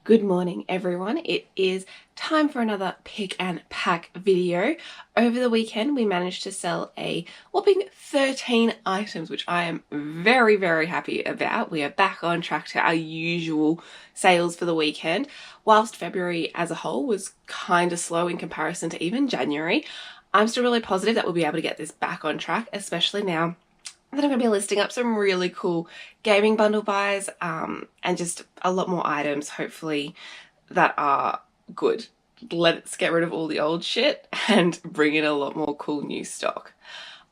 Good morning everyone. It is time for another pick and pack video. Over the weekend we managed to sell a whopping 13 items, which I am very happy about. We are back on track to our usual sales for the weekend. Whilst February as a whole was kind of slow in comparison to even January, I'm still really positive that we'll be able to get this back on track, especially now that I'm going to be listing up some really cool gaming bundle buys and just a lot more items, hopefully, that are good. Let's get rid of all the old shit and bring in a lot more cool new stock.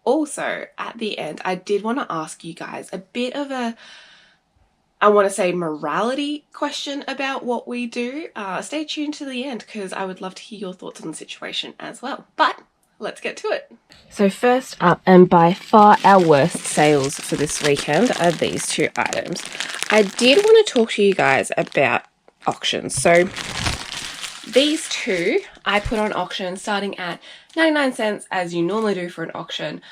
Also, at the end, I did want to ask you guys a bit of a, I want to say, morality question about what we do. Stay tuned to the end because I would love to hear your thoughts on the situation as well. But let's get to it. So first up, and by far our worst sales for this weekend, are these two items. I did want to talk to you guys about auctions. So these two I put on auction starting at 99 cents as you normally do for an auction.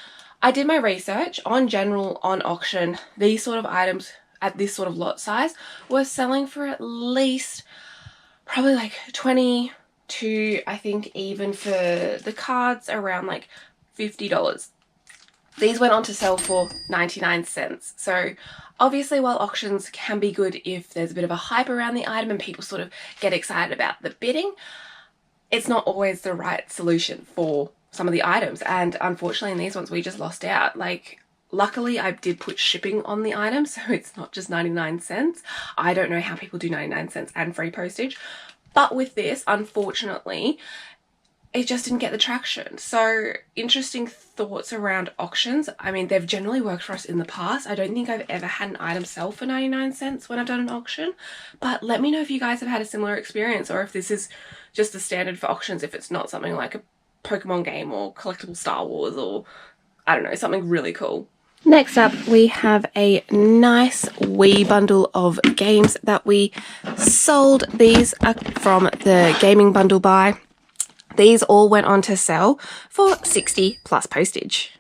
I did my research on general on auction. These sort of items at this sort of lot size were selling for at least probably like 20 to, I think, even for the cards around like $50. These went on to sell for 99 cents. So obviously, while auctions can be good if there's a bit of a hype around the item and people sort of get excited about the bidding, it's not always the right solution for some of the items. And unfortunately, in these ones, we just lost out. Like, luckily, I did put shipping on the item, so it's not just 99 cents. I don't know how people do 99 cents and free postage. But with this, unfortunately, it just didn't get the traction. So interesting thoughts around auctions. I mean, they've generally worked for us in the past. I don't think I've ever had an item sell for 99 cents when I've done an auction. But let me know if you guys have had a similar experience or if this is just the standard for auctions, if it's not something like a Pokemon game or collectible Star Wars or, I don't know, something really cool. Next up, we have a nice wee bundle of games that we sold. These are from the gaming bundle buy. These all went on to sell for 60 plus postage.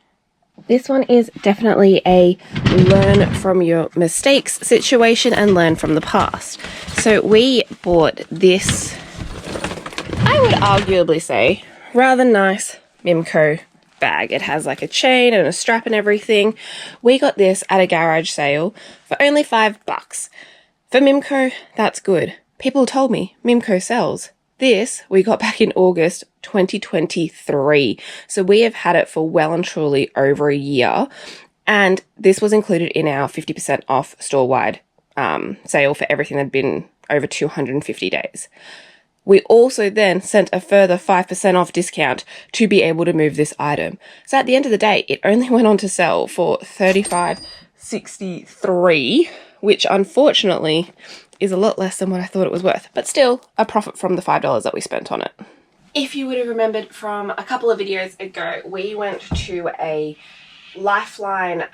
This one is definitely a learn from your mistakes situation and learn from the past. So we bought this, I would arguably say, rather nice Mimco bag. It has like a chain and a strap and everything. We got this at a garage sale for only $5. For Mimco, that's good. People told me Mimco sells. This we got back in August 2023. So we have had it for well and truly over a year. And this was included in our 50% off store-wide sale for everything that had been over 250 days. We also then sent a further 5% off discount to be able to move this item. So at the end of the day, it only went on to sell for $35.63, which unfortunately is a lot less than what I thought it was worth, but still a profit from the $5 that we spent on it. If you would have remembered from a couple of videos ago, we went to a Lifeline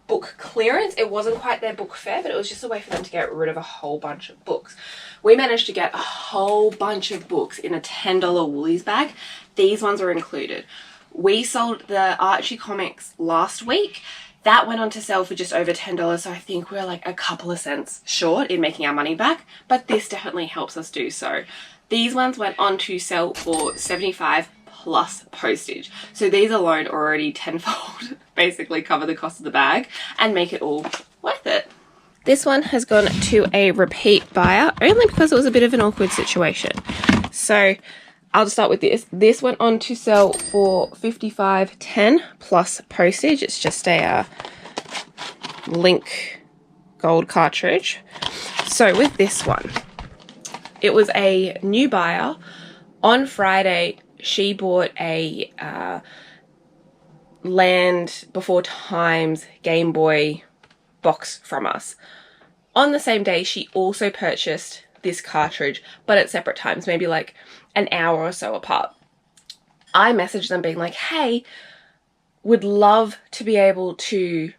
book clearance. It wasn't quite their book fair, but it was just a way for them to get rid of a whole bunch of books. We managed to get a whole bunch of books in a $10 Woolies bag. These ones were included. We sold the Archie comics last week. That went on to sell for just over $10, so I think we're like a couple of cents short in making our money back, but this definitely helps us do so. These ones went on to sell for 75 plus postage. So these alone already tenfold basically cover the cost of the bag and make it all worth it. This one has gone to a repeat buyer only because it was a bit of an awkward situation. So I'll just start with this. This went on to sell for $55.10 plus postage. It's just a Link gold cartridge. So with this one, it was a new buyer. On Friday, she bought a Land Before Times Game Boy box from us. On the same day, she also purchased this cartridge, but at separate times, maybe like an hour or so apart. I messaged them being like, hey, would love to be able to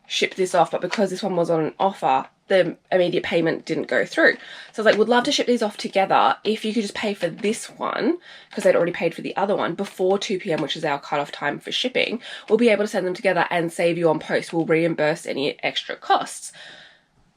ship this off, but because this one was on an offer, the immediate payment didn't go through. So I was like, would love to ship these off together. If you could just pay for this one, because they'd already paid for the other one, before 2 p.m, which is our cutoff time for shipping, we'll be able to send them together and save you on post. We'll reimburse any extra costs.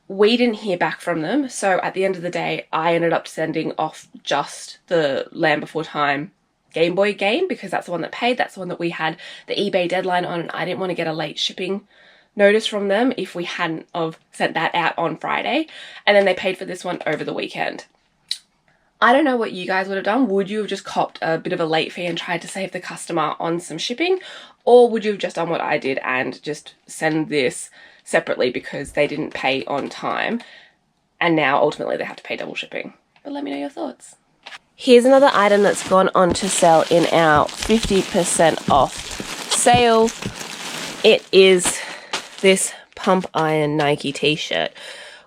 we didn't hear back from them. So at the end of the day, I ended up sending off just the Land Before Time Game Boy game because that's the one that paid. That's the one that we had the eBay deadline on. And I didn't want to get a late shipping notice from them if we hadn't have sent that out on Friday. And then they paid for this one over the weekend. I don't know what you guys would have done. Would you have just copped a bit of a late fee and tried to save the customer on some shipping? Or would you have just done what I did and just send this separately because they didn't pay on time and now ultimately they have to pay double shipping? But let me know your thoughts. Here's another item that's gone on to sell in our 50% off sale. It is this Pump Iron Nike t-shirt.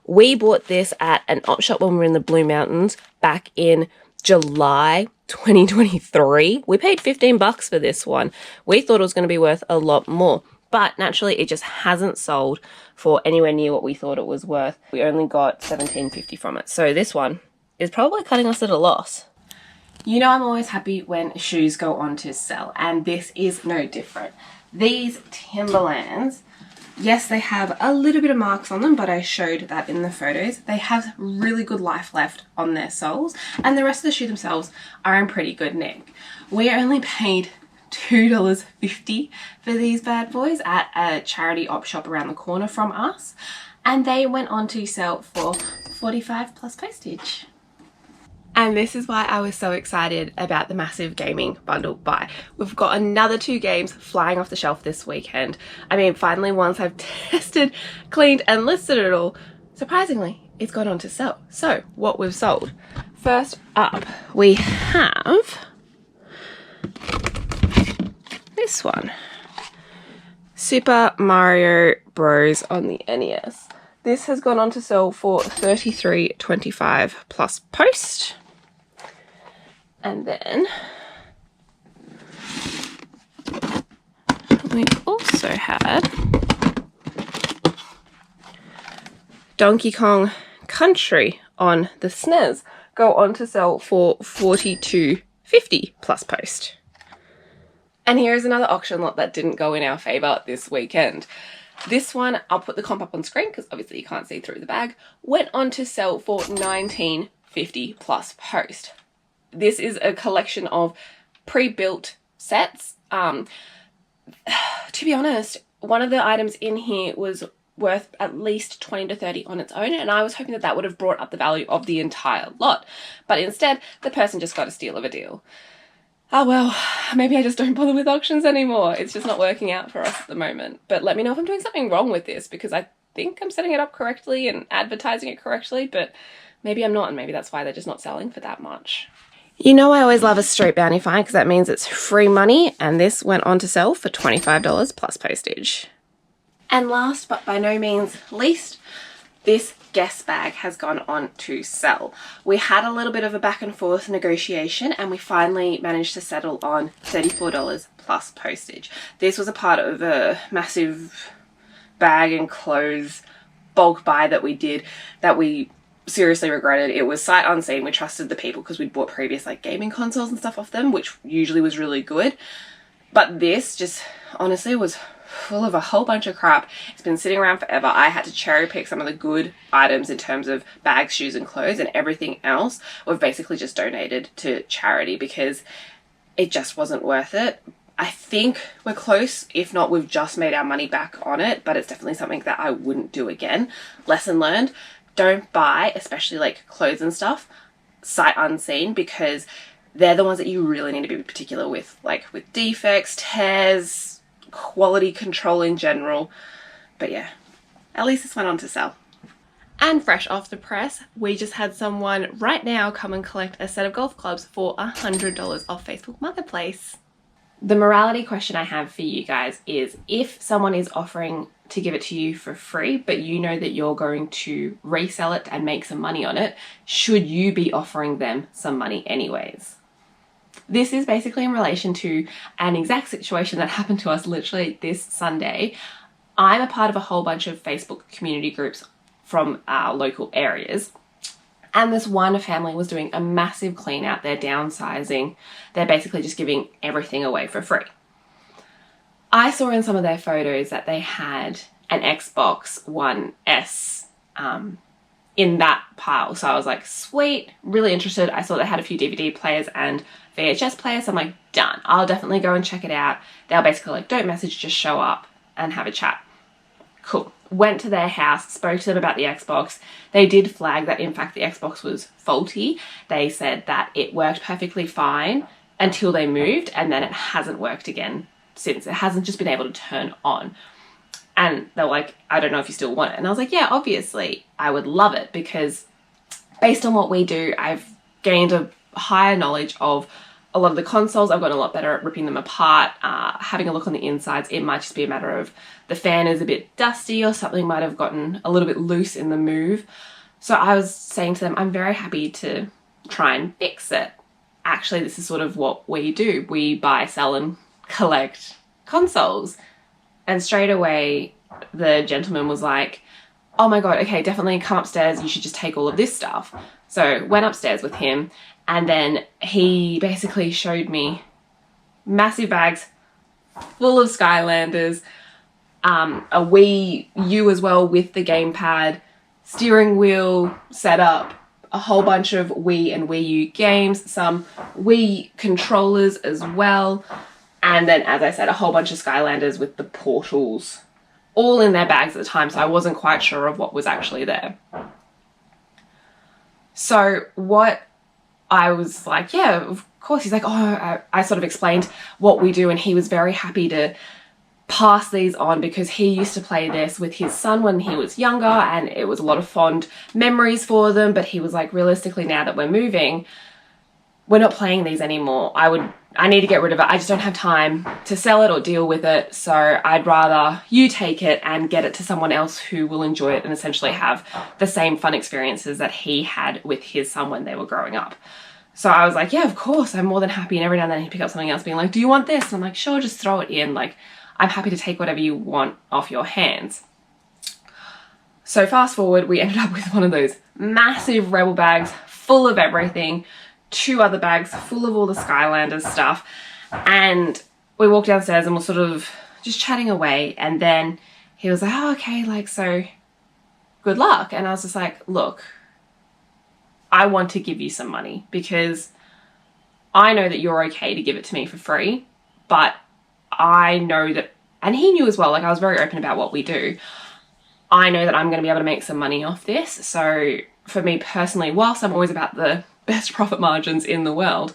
We bought this at an op shop when we were in the Blue Mountains back in July 2023. We paid $15 for this one. We thought it was going to be worth a lot more, but naturally it just hasn't sold for anywhere near what we thought it was worth. We only got $17.50 from it. So this one is probably cutting us at a loss. You know I'm always happy when shoes go on to sell, and this is no different. These Timberlands, yes, they have a little bit of marks on them, but I showed that in the photos. They have really good life left on their soles, and the rest of the shoe themselves are in pretty good nick. We only paid $2.50 for these bad boys at a charity op shop around the corner from us, and they went on to sell for $45 plus postage. And this is why I was so excited about the massive gaming bundle buy. We've got another 2 games flying off the shelf this weekend. I mean, finally, once I've tested, cleaned, and listed it all, surprisingly, it's gone on to sell. So, what we've sold. First up, we have this one. Super Mario Bros. On the NES. This has gone on to sell for $33.25 plus post. And then we also had Donkey Kong Country on the SNES go on to sell for $42.50 plus post. And here is another auction lot that didn't go in our favour this weekend. This one, I'll put the comp up on screen because obviously you can't see through the bag, went on to sell for $19.50 plus post. This is a collection of pre-built sets. To be honest, one of the items in here was worth at least 20 to 30 on its own, and I was hoping that that would have brought up the value of the entire lot. But instead, the person just got a steal of a deal. Oh well, maybe I just don't bother with auctions anymore. It's just not working out for us at the moment. But let me know if I'm doing something wrong with this, because I think I'm setting it up correctly and advertising it correctly, but maybe I'm not, and maybe that's why they're just not selling for that much. You know I always love a straight bounty find because that means it's free money, and this went on to sell for $25 plus postage. And last but by no means least, this Guess bag has gone on to sell. We had a little bit of a back and forth negotiation and we finally managed to settle on $34 plus postage. This was a part of a massive bag and clothes bulk buy that we did that we seriously regretted. It was sight unseen. We trusted the people because we'd bought previous like gaming consoles and stuff off them, which usually was really good. But this just honestly was full of a whole bunch of crap. It's been sitting around forever. I had to cherry pick some of the good items in terms of bags, shoes and clothes, and everything else we've basically just donated to charity because it just wasn't worth it. I think we're close. If not, we've just made our money back on it, but it's definitely something that I wouldn't do again. Lesson learned. Don't buy, especially like clothes and stuff, sight unseen, because they're the ones that you really need to be particular with, like with defects, tears, quality control in general. But yeah, at least this went on to sell. And fresh off the press, we just had someone right now come and collect a set of golf clubs for $100 off Facebook Marketplace. The morality question I have for you guys is, if someone is offering to give it to you for free, but you know that you're going to resell it and make some money on it, should you be offering them some money anyways? This is basically in relation to an exact situation that happened to us literally this Sunday. I'm a part of a whole bunch of Facebook community groups from our local areas. And this one family was doing a massive clean out. They're downsizing. They're basically just giving everything away for free. I saw in some of their photos that they had an Xbox One S in that pile. So I was like, sweet, really interested. I saw they had a few DVD players and VHS players. So I'm like, done. I'll definitely go and check it out. They were basically like, don't message, just show up and have a chat. Cool. Went to their house, spoke to them about the Xbox. They did flag that in fact the Xbox was faulty. They said that it worked perfectly fine until they moved, and then it hasn't worked again since. It hasn't just been able to turn on. And they were like, I don't know if you still want it. And I was like, yeah, obviously I would love it, because based on what we do, I've gained a higher knowledge of a lot of the consoles. I've gotten a lot better at ripping them apart, having a look on the insides. It might just be a matter of the fan is a bit dusty or something might have gotten a little bit loose in the move. So I was saying to them, I'm very happy to try and fix it. Actually, this is sort of what we do. We buy, sell and collect consoles. And straight away, the gentleman was like, oh my God, okay, definitely come upstairs. You should just take all of this stuff. So went upstairs with him, and then he basically showed me massive bags full of Skylanders, a Wii U as well with the gamepad, steering wheel set up, a whole bunch of Wii and Wii U games, some Wii controllers as well, and then, as I said, a whole bunch of Skylanders with the portals all in their bags at the time, so I wasn't quite sure of what was actually there. So what I was like, yeah, of course. He's like, oh, I sort of explained what we do, and he was very happy to pass these on because he used to play this with his son when he was younger, and it was a lot of fond memories for them. But he was like, realistically, now that we're moving, we're not playing these anymore. I need to get rid of it. I just don't have time to sell it or deal with it. So I'd rather you take it and get it to someone else who will enjoy it and essentially have the same fun experiences that he had with his son when they were growing up. So I was like, yeah, of course, I'm more than happy. And every now and then he'd pick up something else being like, do you want this? And I'm like, sure, just throw it in. Like, I'm happy to take whatever you want off your hands. So fast forward, we ended up with one of those massive Rebel bags full of everything, 2 other bags full of all the Skylanders stuff. And we walked downstairs and we're sort of just chatting away. And then he was like, oh, okay, like, so good luck. And I was just like, look, I want to give you some money because I know that you're okay to give it to me for free, but I know that, and he knew as well, like I was very open about what we do. I know that I'm going to be able to make some money off this. So for me personally, whilst I'm always about the best profit margins in the world,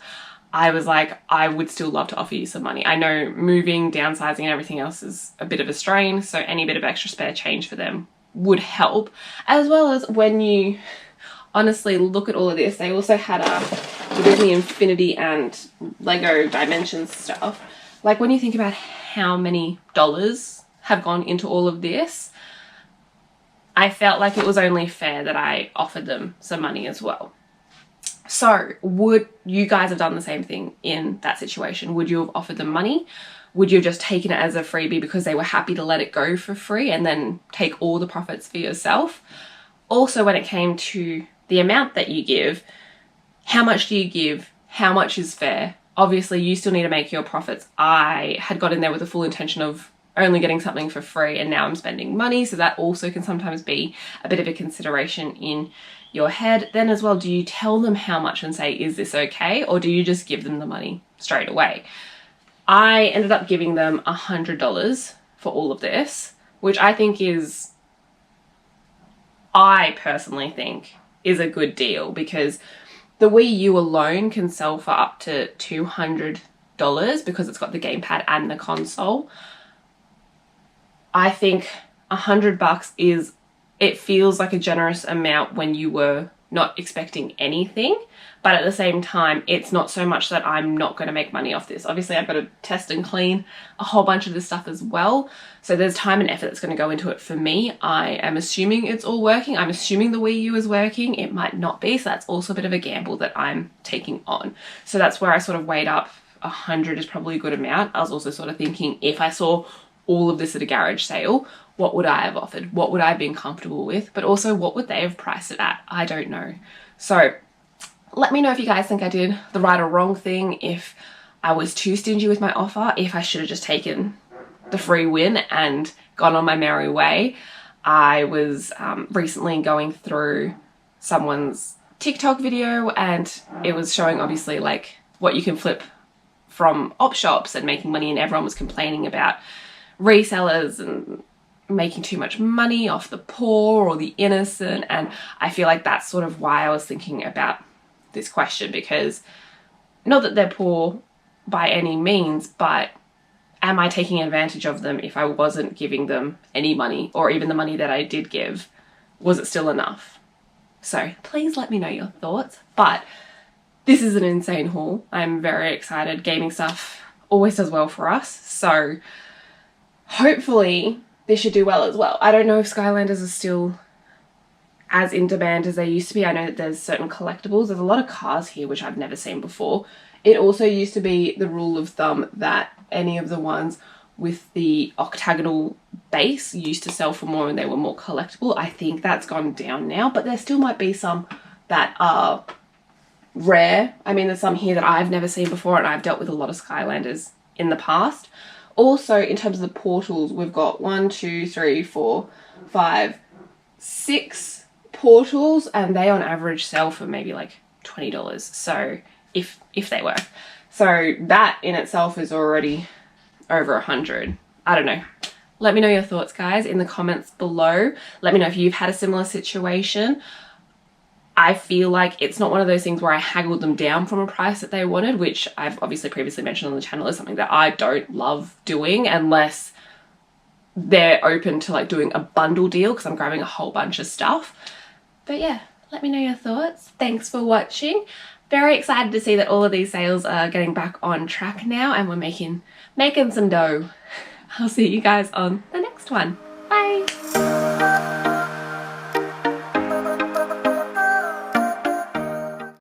I was like, I would still love to offer you some money. I know moving, downsizing and everything else is a bit of a strain, so any bit of extra spare change for them would help. As well as when you honestly look at all of this, they also had the Disney Infinity and Lego Dimensions stuff. Like when you think about how many dollars have gone into all of this, I felt like it was only fair that I offered them some money as well. So would you guys have done the same thing in that situation? Would you have offered them money? Would you have just taken it as a freebie because they were happy to let it go for free and then take all the profits for yourself? Also, when it came to the amount that you give, how much do you give? How much is fair? Obviously, you still need to make your profits. I had got in there with the full intention of only getting something for free, and now I'm spending money, so that also can sometimes be a bit of a consideration in your head. Then as well, do you tell them how much and say, is this okay? Or do you just give them the money straight away? I ended up giving them $100 for all of this, which I think is, I personally think is a good deal, because the Wii U alone can sell for up to $200 because it's got the gamepad and the console. I think $100 is, it feels like a generous amount when you were not expecting anything, but at the same time, it's not so much that I'm not going to make money off this. Obviously, I've got to test and clean a whole bunch of this stuff as well. So there's time and effort that's going to go into it for me. I am assuming it's all working. I'm assuming the Wii U is working. It might not be. So that's also a bit of a gamble that I'm taking on. So that's where I sort of weighed up 100 is probably a good amount. I was also sort of thinking, if I saw all of this at a garage sale, what would I have offered? What would I have been comfortable with? But also, what would they have priced it at? I don't know. So let me know if you guys think I did the right or wrong thing, if I was too stingy with my offer, if I should have just taken the free win and gone on my merry way. I was recently going through someone's TikTok video, and it was showing obviously like what you can flip from op shops and making money, and everyone was complaining about resellers and making too much money off the poor or the innocent. And I feel like that's sort of why I was thinking about this question, because not that they're poor by any means, but am I taking advantage of them if I wasn't giving them any money, or even the money that I did give, was it still enough? So please let me know your thoughts. But this is an insane haul. I'm very excited. Gaming stuff always does well for us, so hopefully this should do well as well. I don't know if Skylanders are still as in demand as they used to be. I know that there's certain collectibles. There's a lot of cars here which I've never seen before. It also used to be the rule of thumb that any of the ones with the octagonal base used to sell for more and they were more collectible. I think that's gone down now, but there still might be some that are rare. I mean, there's some here that I've never seen before, and I've dealt with a lot of Skylanders in the past. Also, in terms of the portals, we've got 1, 2, 3, 4, 5, 6 portals, and they on average sell for maybe like $20. So if they were. So that in itself is already over 100. I don't know. Let me know your thoughts, guys, in the comments below. Let me know if you've had a similar situation. I feel like it's not one of those things where I haggled them down from a price that they wanted, which I've obviously previously mentioned on the channel is something that I don't love doing unless they're open to like doing a bundle deal, because I'm grabbing a whole bunch of stuff. But yeah, let me know your thoughts. Thanks for watching. Very excited to see that all of these sales are getting back on track now, and we're making some dough. I'll see you guys on the next one. Bye.